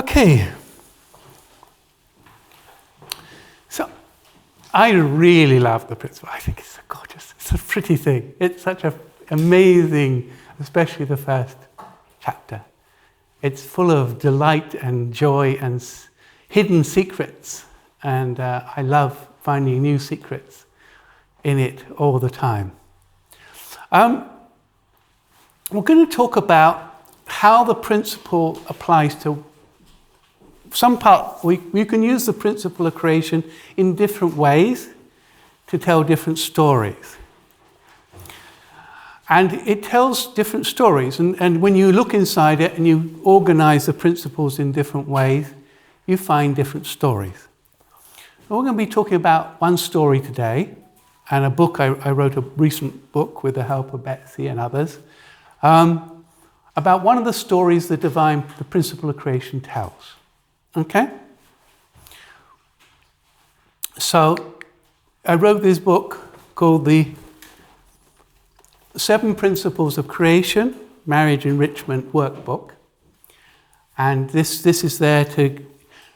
Okay. So I really love the principle. I think it's gorgeous. It's a pretty thing. It's such an amazing, especially the first chapter. It's full of delight and joy and hidden secrets. And I love finding new secrets in it all the time. We're going to talk about how the principle applies to some part. We can use the principle of creation in different ways to tell different stories. And it tells different stories. And when you look inside it and you organize the principles in different ways, you find different stories. We're going to be talking about one story today, and a book. I wrote a recent book with the help of Betsy and others, about one of the stories the principle of creation tells. Okay? So I wrote this book called The 7 Principles of Creation, Marriage Enrichment Workbook. And this is there to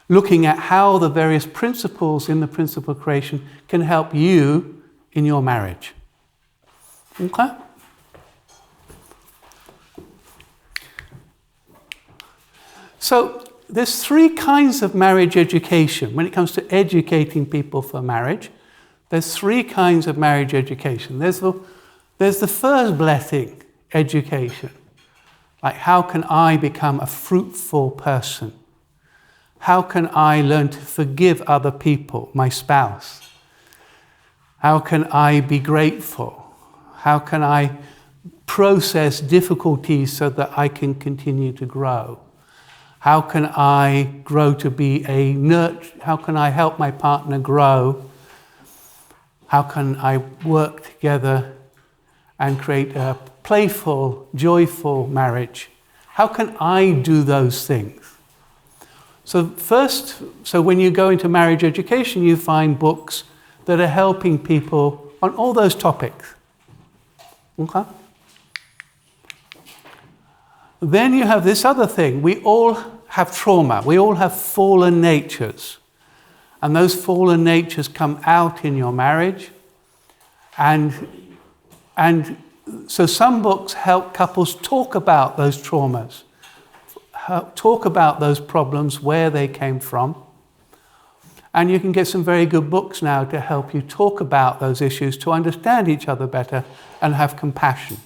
looking at how the various principles in the principle of creation can help you in your marriage. Okay? So there's 3 kinds of marriage education. When it comes to educating people for marriage, there's 3 kinds of marriage education. There's the first blessing education. Like, how can I become a fruitful person? How can I learn to forgive other people, my spouse? How can I be grateful? How can I process difficulties so that I can continue to grow? How can I grow to be a nurturer? How can I help my partner grow? How can I work together and create a playful, joyful marriage? How can I do those things? So when you go into marriage education, you find books that are helping people on all those topics. Okay? Then you have this other thing. We all have trauma. We all have fallen natures. And those fallen natures come out in your marriage. And so some books help couples talk about those traumas, talk about those problems, where they came from. And you can get some very good books now to help you talk about those issues, to understand each other better and have compassion.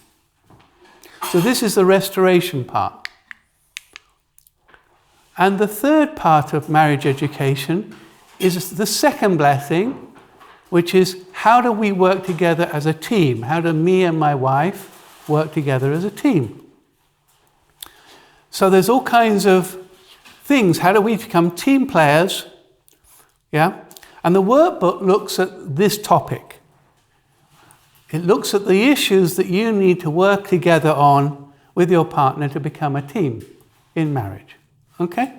So this is the restoration part. And the third part of marriage education is the second blessing, which is, how do we work together as a team? How do me and my wife work together as a team? So there's all kinds of things. How do we become team players? Yeah? And the workbook looks at this topic. It looks at the issues that you need to work together on with your partner to become a team in marriage. Okay?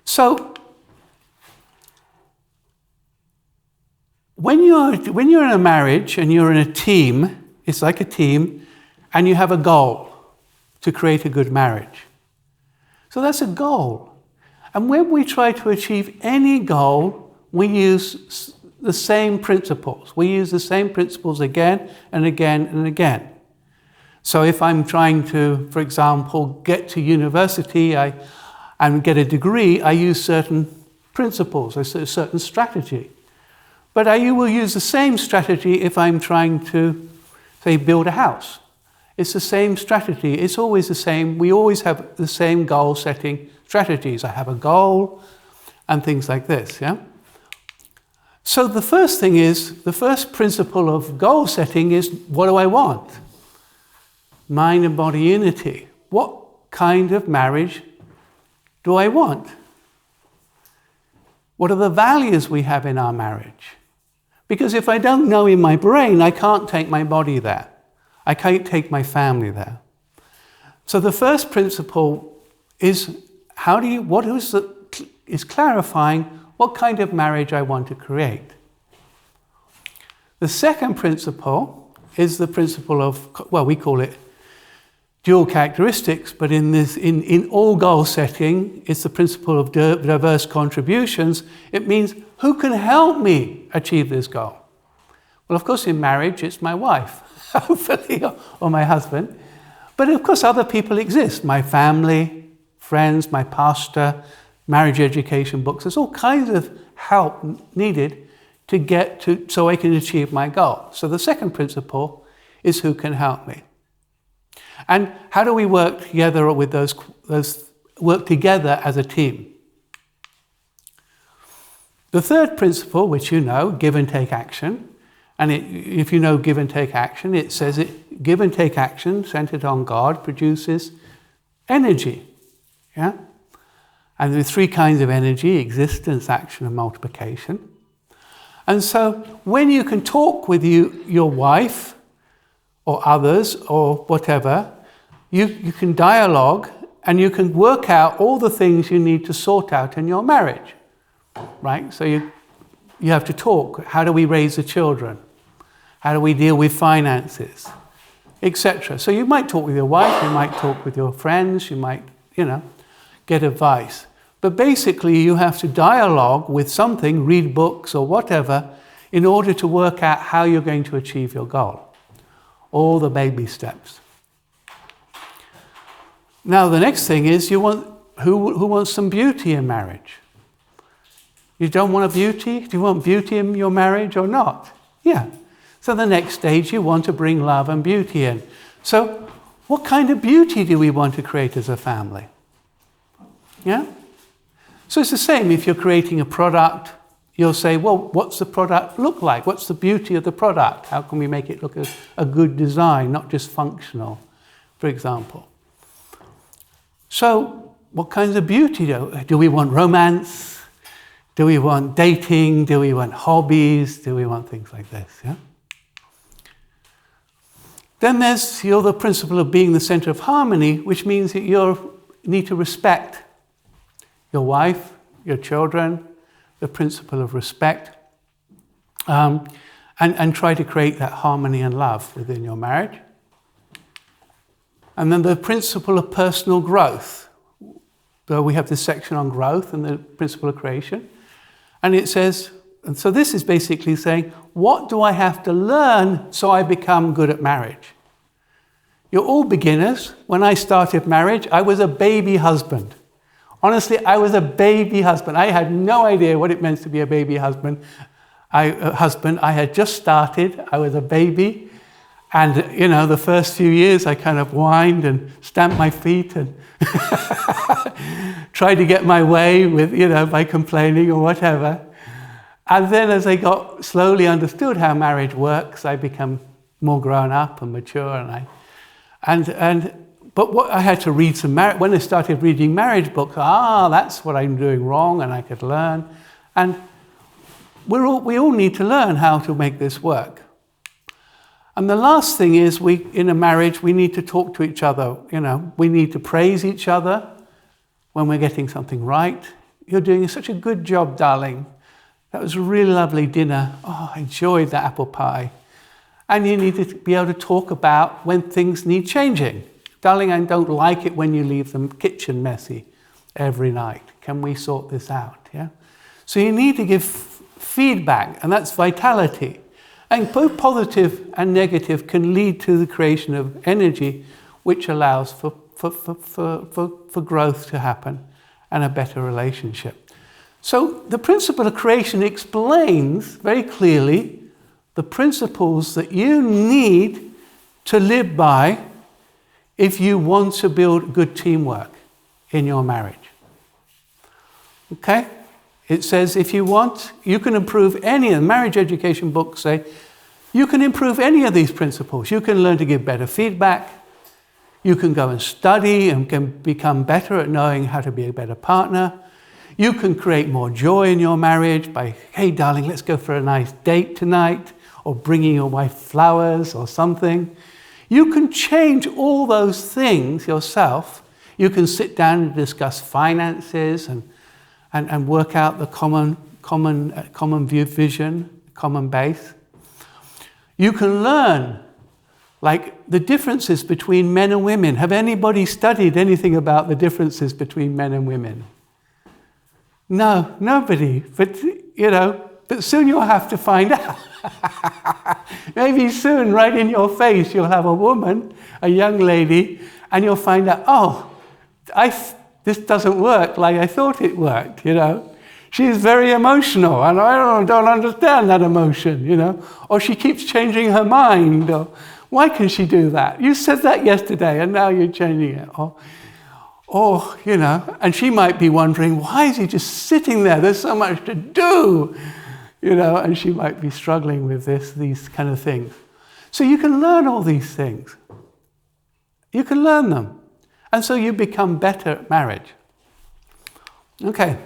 So, when you're in a marriage and you're in a team, it's like a team, and you have a goal to create a good marriage. So that's a goal. And when we try to achieve any goal, we use the same principles. We use the same principles again and again and again. So if I'm trying to, for example, get to university and get a degree, I use certain principles, a certain strategy. But I will use the same strategy if I'm trying to, say, build a house. It's the same strategy. It's always the same. We always have the same goal-setting strategies. I have a goal and things like this, yeah? So the first thing is, the first principle of goal setting is, what do I want? Mind and body unity. What kind of marriage do I want? What are the values we have in our marriage? Because if I don't know in my brain, I can't take my body there. I can't take my family there. So the first principle is is clarifying what kind of marriage I want to create. The second principle is the principle of, well, we call it dual characteristics, but in all goal setting, it's the principle of diverse contributions. It means, who can help me achieve this goal? Well, of course, in marriage, it's my wife, hopefully, or my husband. But of course, other people exist. My family, friends, my pastor, marriage education books. There's all kinds of help needed to get to, so I can achieve my goal. So the second principle is, who can help me? And how do we work together with those work together as a team? The third principle, which you know, give and take action. And if you know give and take action, it says give and take action centered on God produces energy. Yeah? And there are three kinds of energy: existence, action, and multiplication. And so when you can talk with your wife or others or whatever, you can dialogue and you can work out all the things you need to sort out in your marriage, right? So you have to talk. How do we raise the children? How do we deal with finances, etc.? So you might talk with your wife, you might talk with your friends, you might, get advice. But basically you have to dialogue with something, read books or whatever, in order to work out how you're going to achieve your goal. All the baby steps. Now the next thing is, who wants some beauty in marriage? You don't want a beauty? Do you want beauty in your marriage or not? Yeah. So the next stage, you want to bring love and beauty in. So what kind of beauty do we want to create as a family? Yeah? So it's the same. If you're creating a product, you'll say, well, what's the product look like? What's the beauty of the product? How can we make it look a good design, not just functional, for example? So what kinds of beauty do we want? Romance? Do we want dating? Do we want hobbies? Do we want things like this? Yeah? Then there's the principle of being the center of harmony, which means that you need to respect your wife, your children, the principle of respect, and try to create that harmony and love within your marriage. And then the principle of personal growth. So we have this section on growth and the principle of creation. And it says, and so this is basically saying, what do I have to learn so I become good at marriage? You're all beginners. When I started marriage, I was a baby husband. Honestly, I was a baby husband. I had no idea what it meant to be a baby husband. I had just started. I was a baby. And, the first few years I kind of whined and stamped my feet and tried to get my way with, by complaining or whatever. And then as I got slowly understood how marriage works, I became more grown up and mature. But what I had to read when I started reading marriage books, that's what I'm doing wrong, and I could learn. And we all need to learn how to make this work. And the last thing is, in a marriage, we need to talk to each other. We need to praise each other when we're getting something right. You're doing such a good job, darling. That was a really lovely dinner. Oh, I enjoyed that apple pie. And you need to be able to talk about when things need changing. Darling, I don't like it when you leave the kitchen messy every night. Can we sort this out? Yeah. So you need to give feedback, and that's vitality. And both positive and negative can lead to the creation of energy, which allows for growth to happen and a better relationship. So the principle of creation explains very clearly the principles that you need to live by if you want to build good teamwork in your marriage. Okay? It says if you want, you can improve any of the marriage education books say, you can improve any of these principles. You can learn to give better feedback. You can go and study and can become better at knowing how to be a better partner. You can create more joy in your marriage by, hey, darling, let's go for a nice date tonight, or bringing your wife flowers or something. You can change all those things yourself. You can sit down and discuss finances and work out the common view, vision, common base. You can learn Like the differences between men and women. Have anybody studied anything about the differences between men and women? No, nobody. But, but soon you'll have to find out. Maybe soon, right in your face, you'll have a woman, a young lady, and you'll find out, this doesn't work like I thought it worked, She's very emotional, and I don't understand that emotion, Or she keeps changing her mind, or why can she do that? You said that yesterday, and now you're changing it. Or, and she might be wondering, why is he just sitting there? There's so much to do, and she might be struggling with these kind of things. So you can learn all these things. You can learn them. And so you become better at marriage. Okay.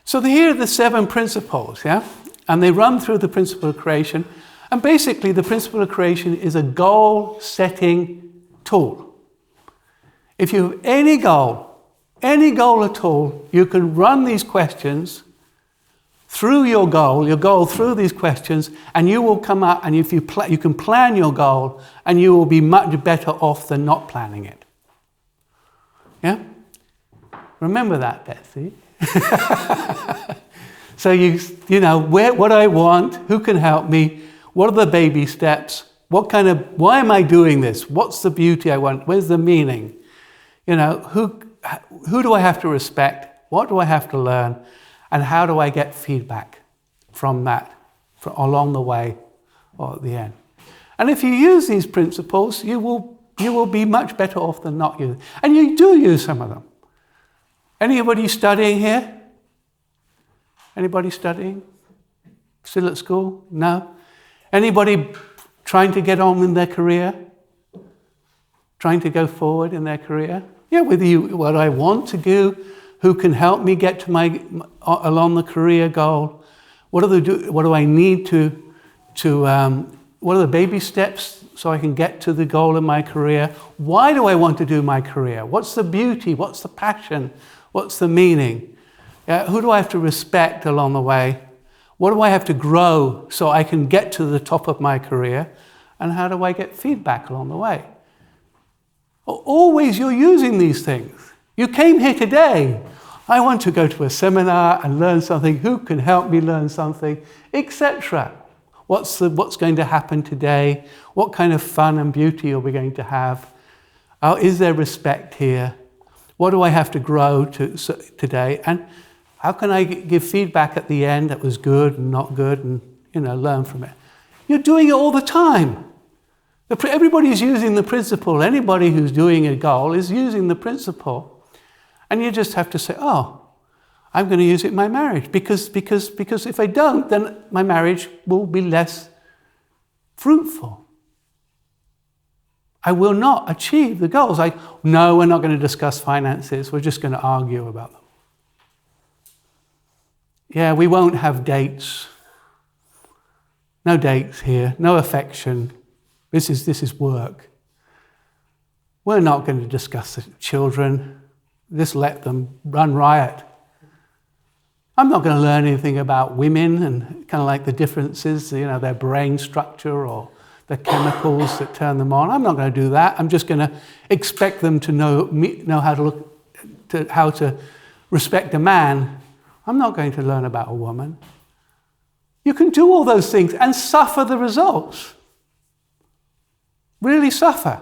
So here are the 7 principles, yeah? And they run through the principle of creation. And basically, the principle of creation is a goal-setting tool. If you have any goal at all, you can run these questions through your goal through these questions, and you will come up, and if you can plan your goal, and you will be much better off than not planning it. Yeah? Remember that, Betsy. So what I want, who can help me, what are the baby steps, why am I doing this, what's the beauty I want, where's the meaning, who do I have to respect, what do I have to learn, and how do I get feedback from that along the way or at the end. And if you use these principles, you will be much better off than not using. And you do use some of them. Anybody studying here? Anybody studying? Still at school? No? Anybody trying to get on in their career? Trying to go forward in their career? Yeah, with you, what I want to do, who can help me get to along the career goal? What do I need what are the baby steps so I can get to the goal of my career? Why do I want to do my career? What's the beauty? What's the passion? What's the meaning? Who do I have to respect along the way? What do I have to grow so I can get to the top of my career? And how do I get feedback along the way? Always you're using these things. You came here today. I want to go to a seminar and learn something. Who can help me learn something, etc. What's going to happen today? What kind of fun and beauty are we going to have? Is there respect here? What do I have to grow today? And how can I give feedback at the end that was good and not good, and learn from it? You're doing it all the time. Everybody's using the principle. Anybody who's doing a goal is using the principle. And you just have to say, I'm going to use it in my marriage. Because if I don't, then my marriage will be less fruitful. I will not achieve the goals. No, we're not going to discuss finances. We're just going to argue about them. Yeah, we won't have dates. No dates here. No affection. This is work. We're not going to discuss the children. Just let them run riot. I'm not going to learn anything about women and kind of like the differences, their brain structure or the chemicals that turn them on. I'm not going to do that. I'm just going to expect them to know how to respect a man. I'm not going to learn about a woman. You can do all those things and suffer the results. Really suffer.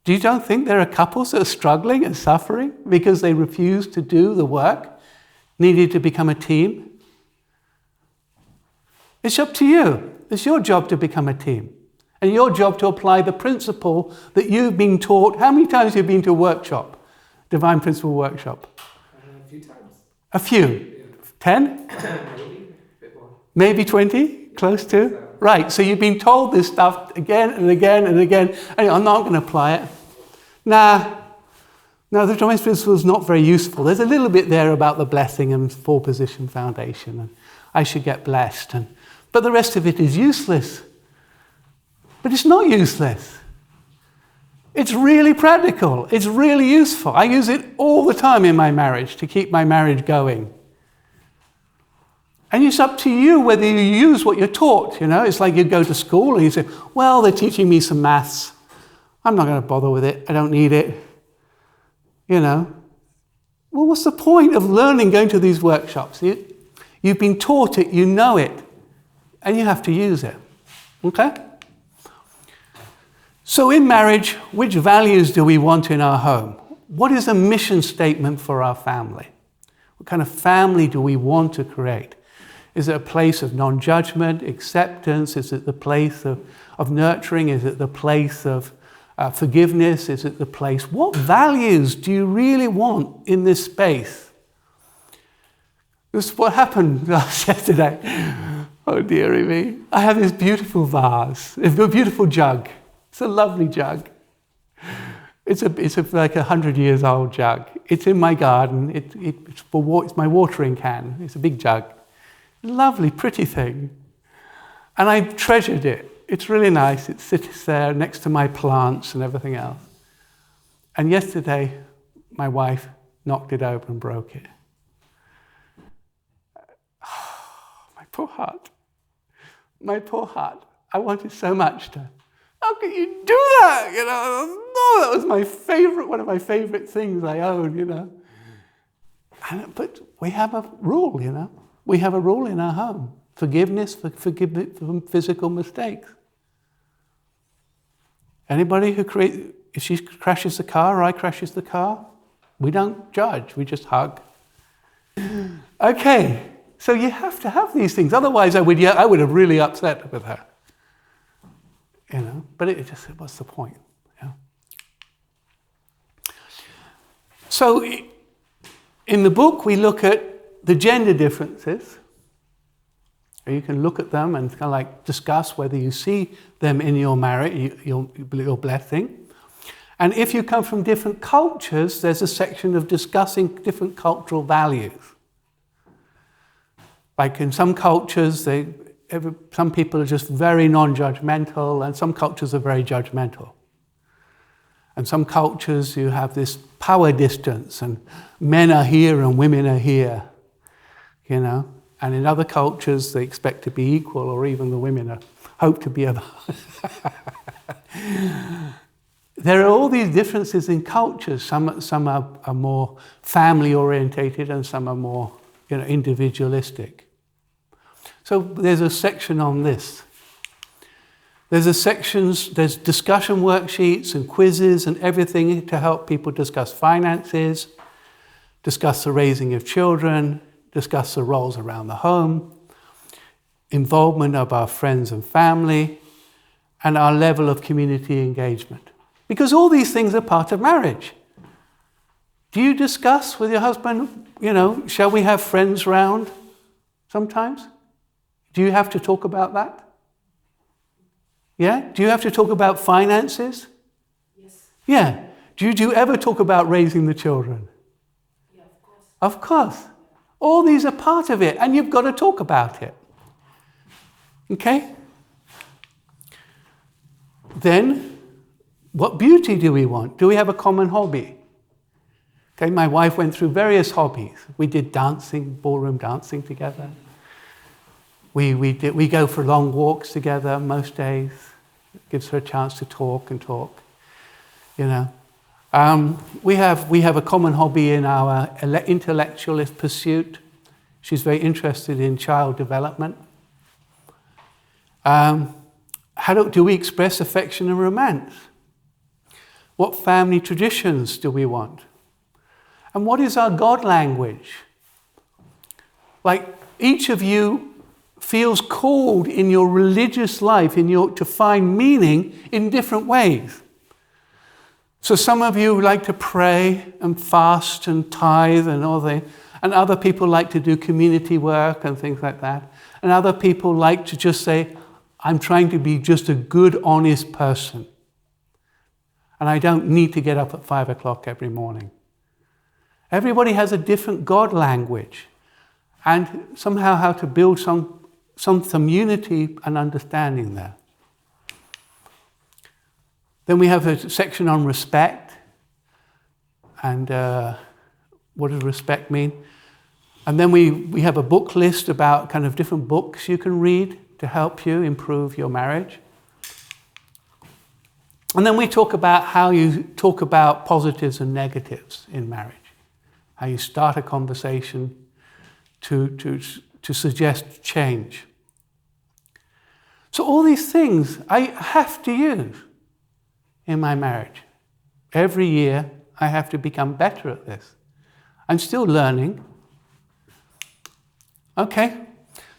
You don't think there are couples that are struggling and suffering because they refuse to do the work needed to become a team? It's up to you. It's your job to become a team. And your job to apply the principle that you've been taught. How many times have you been to a workshop? Divine Principle Workshop? A few times. A few? Yeah. 10? Maybe a bit more. Maybe 20? Close to? So. Right, so you've been told this stuff again and again and again, and I'm not going to apply it. No, the Divine Principle is not very useful. There's a little bit there about the blessing and 4-position foundation, and I should get blessed. But the rest of it is useless. But it's not useless. It's really practical. It's really useful. I use it all the time in my marriage to keep my marriage going. And it's up to you whether you use what you're taught, you know. It's like you go to school and you say, well, they're teaching me some maths. I'm not going to bother with it. I don't need it. You know. Well, what's the point of learning, going to these workshops? You've been taught it, you know it, and you have to use it. Okay? So in marriage, which values do we want in our home? What is a mission statement for our family? What kind of family do we want to create? Is it a place of non-judgment, acceptance? Is it the place of nurturing? Is it the place of forgiveness? Is it the place? What values do you really want in this space? This is what happened yesterday. Oh dearie me. I have this beautiful vase, a beautiful jug. It's a lovely jug. It's like 100 years old jug. It's in my garden. It's my watering can. It's a big jug. Lovely, pretty thing. And I treasured it. It's really nice. It sits there next to my plants and everything else. And yesterday, my wife knocked it over and broke it. Oh, my poor heart. My poor heart. I wanted so much to. How can you do that? You know, no, that was my favorite, one of my favorite things I own, you know. But we have a rule, you know. We have a rule in our home. Forgiveness for physical mistakes. Anybody if she crashes the car or I crashes the car, we don't judge, we just hug. Okay, so you have to have these things. Otherwise I would have really upset with her. You know, but it just, what's the point? You know? So in the book we look at the gender differences. You can look at them and kind of like discuss whether you see them in your marriage, your blessing. And if you come from different cultures, there's a section of discussing different cultural values. Like in some cultures, some people are just very non-judgmental, and some cultures are very judgmental. And some cultures, you have this power distance, and men are here and women are here, you know. And in other cultures, they expect to be equal, or even the women hope to be There are all these differences in cultures. Some are more family-orientated, and some are more, you know, individualistic. So there's a section on this. There's discussion worksheets and quizzes and everything to help people discuss finances, discuss the raising of children, discuss the roles around the home, involvement of our friends and family, and our level of community engagement. Because all these things are part of marriage. Do you discuss with your husband, you know, shall we have friends round sometimes? Do you have to talk about that? Yeah? Do you have to talk about finances? Yes. Yeah. Do you ever talk about raising the children? Yeah, of course. Of course. All these are part of it, and you've got to talk about it. Okay? Then, what beauty do we want? Do we have a common hobby? Okay, my wife went through various hobbies. We did dancing, ballroom dancing together. We go for long walks together most days. It gives her a chance to talk, you know. We have a common hobby in our intellectualist pursuit. She's very interested in child development. How do we express affection and romance? What family traditions do we want? And what is our God language? Like, each of you feels called in your religious life to find meaning in different ways. So some of you like to pray and fast and tithe and all that, and other people like to do community work and things like that. And other people like to just say, I'm trying to be just a good, honest person. And I don't need to get up at 5 o'clock every morning. Everybody has a different God language, and somehow how to build some unity and understanding there. Then we have a section on respect. And what does respect mean? And then we have a book list about kind of different books you can read to help you improve your marriage. And then we talk about how you talk about positives and negatives in marriage. How you start a conversation to suggest change. So all these things I have to use in my marriage. Every year I have to become better at this. I'm still learning. Okay,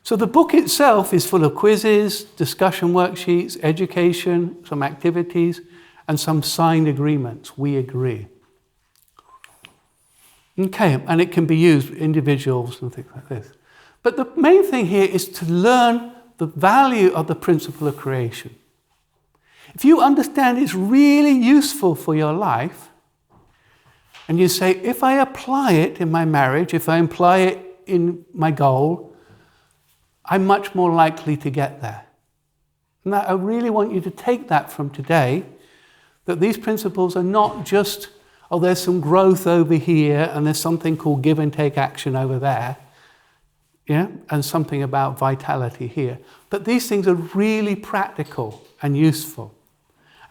so the book itself is full of quizzes, discussion worksheets, education, some activities, and some signed agreements. We agree. Okay, and it can be used for individuals and things like this. But the main thing here is to learn the value of the principle of creation. If you understand it's really useful for your life, and you say, if I apply it in my marriage, if I apply it in my goal, I'm much more likely to get there. And I really want you to take that from today, that these principles are not just, oh, there's some growth over here and there's something called give and take action over there, yeah, and something about vitality here. But these things are really practical and useful.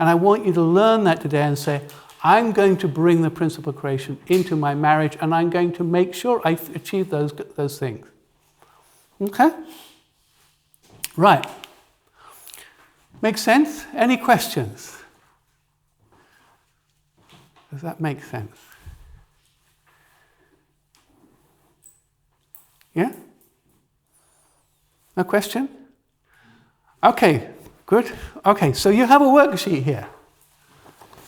And I want you to learn that today and say, I'm going to bring the principle of creation into my marriage and I'm going to make sure I achieve those things. Okay? Right. Make sense? Any questions? Does that make sense? Yeah? No question? Okay, good. Okay, so you have a worksheet here.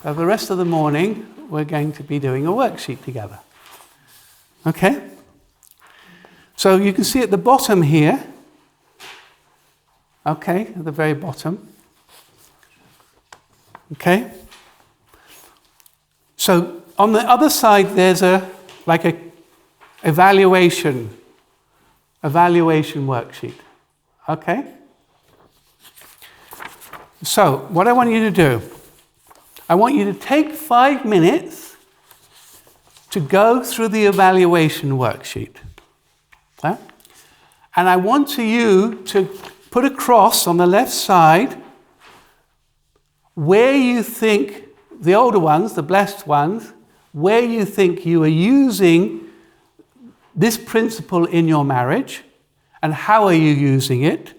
So the rest of the morning, we're going to be doing a worksheet together. Okay? So you can see at the bottom here, okay, at the very bottom. Okay? So on the other side, there's a evaluation worksheet. Okay? So what I want you to do, I want you to take 5 minutes to go through the evaluation worksheet. Okay? And I want you to put a cross on the left side where you think, the older ones, the blessed ones, where you think you are using this principle in your marriage and how are you using it,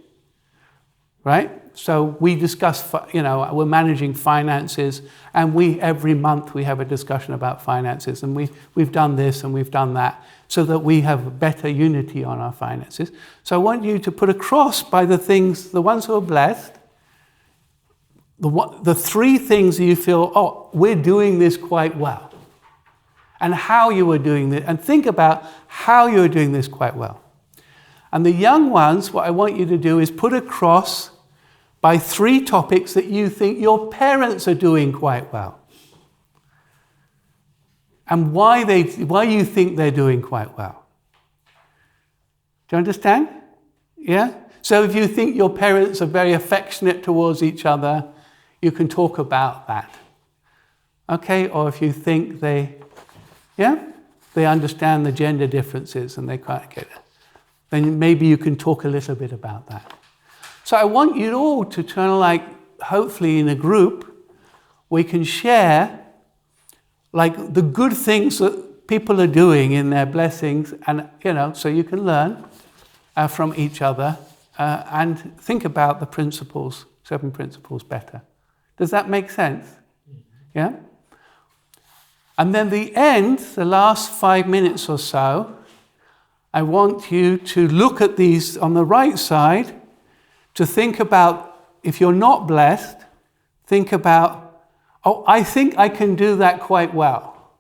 right? So we discuss, we're managing finances and every month we have a discussion about finances and we've done this and we've done that so that we have better unity on our finances. So I want you to put a cross by the things, the ones who are blessed, the 3 things that you feel, oh, we're doing this quite well. And how you are doing this, and think about how you are doing this quite well. And the young ones, what I want you to do is put a cross by 3 topics that you think your parents are doing quite well. And why you think they're doing quite well. Do you understand? Yeah? So if you think your parents are very affectionate towards each other, you can talk about that. Okay? Or if you think they understand the gender differences and they quite get it, then maybe you can talk a little bit about that. So I want you all to kind of hopefully in a group, we can share the good things that people are doing in their blessings and, so you can learn from each other and think about the principles, 7 principles better. Does that make sense? Yeah? And then the end, the last 5 minutes or so, I want you to look at these on the right side, to think about, if you're not blessed, think about, oh, I think I can do that quite well.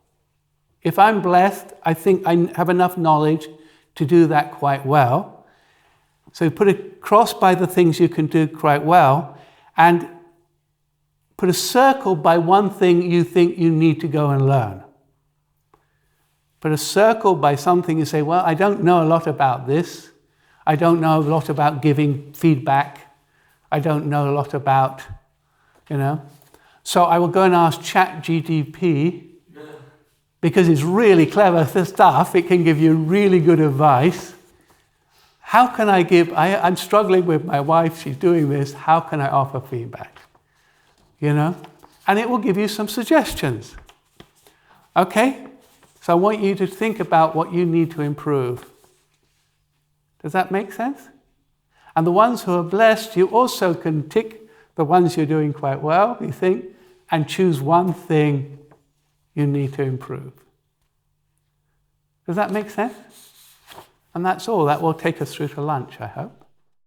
If I'm blessed, I think I have enough knowledge to do that quite well. So put a cross by the things you can do quite well, and put a circle by one thing you think you need to go and learn. Put a circle by something you say, well, I don't know a lot about this. I don't know a lot about giving feedback. I don't know a lot about, So I will go and ask ChatGPT because it's really clever stuff. It can give you really good advice. How can I give, I'm struggling with my wife, she's doing this, how can I offer feedback? You know? And it will give you some suggestions. Okay? So I want you to think about what you need to improve. Does that make sense? And the ones who are blessed, you also can tick the ones you're doing quite well, you think, and choose one thing you need to improve. Does that make sense? And that's all. That will take us through to lunch, I hope.